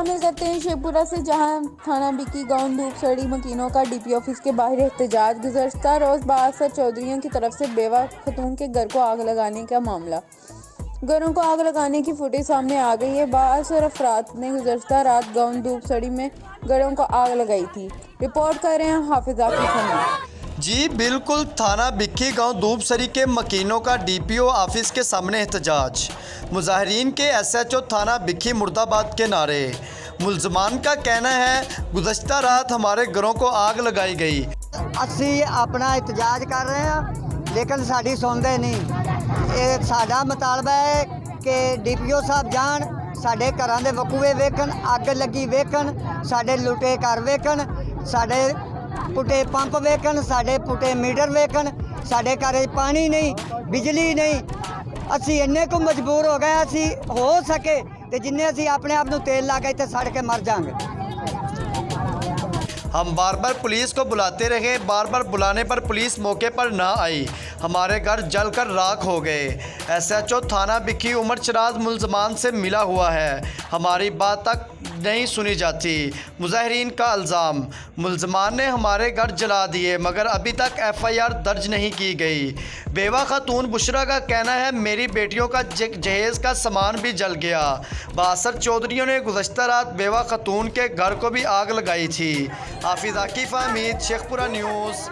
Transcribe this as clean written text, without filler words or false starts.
शामिल करते हैं शेखपुरा से, जहां थाना बिक्की गांव धूप सड़ी मकीनों का डीपी ऑफिस के बाहर एहतजाज। गुज़श्ता रोज़ बासर चौधरियों की तरफ से बेवा खतून के घर को आग लगाने का मामला। घरों को आग लगाने की फुटेज सामने आ गई है। बासर अफराद ने गुज़श्ता रात गांव धूप सड़ी में घरों को आग लगाई थी। रिपोर्ट कर रहे हैं हाफिज आकिब हमीद। जी बिल्कुल, थाना बिक्की गांव धूपसरी के मकीनों का डीपीओ ऑफिस के सामने एहतजाज। मुजाहरीन के एसएचओ थाना बिक्की मुर्दाबाद के नारे। मुलजमान का कहना है गुज़श्ता रात हमारे घरों को आग लगाई गई। असी अपना एहतजाज कर रहे हैं लेकिन साड़ी सुनते नहीं। ये साडा मुतालबा है कि डीपीओ साहब जान, साडे घरां दे वकूए वेखन, अग लगी वेखन, साडे लुटे घर वेखन, साडे पुटे पंप वेखन, साडे पुटे मीटर वेखन, साडे घर पानी नहीं, बिजली नहीं। असी इन्ने को मजबूर हो गए, असी हो सके तो जिन्ने असी अपने आप नूं तेल ला के इत्थे सड़ के मर जाएंगे। हम बार बार पुलिस को बुलाते रहे, बार बार बुलाने पर पुलिस मौके पर ना आई। हमारे घर जलकर राख हो गए। एसएचओ थाना बिक्की उमर चराज मुलजमान से मिला हुआ है, हमारी बात तक नहीं सुनी जाती। मुजाहरीन का इल्ज़ाम, मुलजमान ने हमारे घर जला दिए मगर अभी तक एफआईआर दर्ज नहीं की गई। बेवा खातून बुशरा का कहना है मेरी बेटियों का जहेज़ का सामान भी जल गया। बासर चौधरियों ने गुज़श्ता रात बेवा खातून के घर को भी आग लगाई थी। हाफिज आकिब हमीद, शेखपुरा न्यूज़।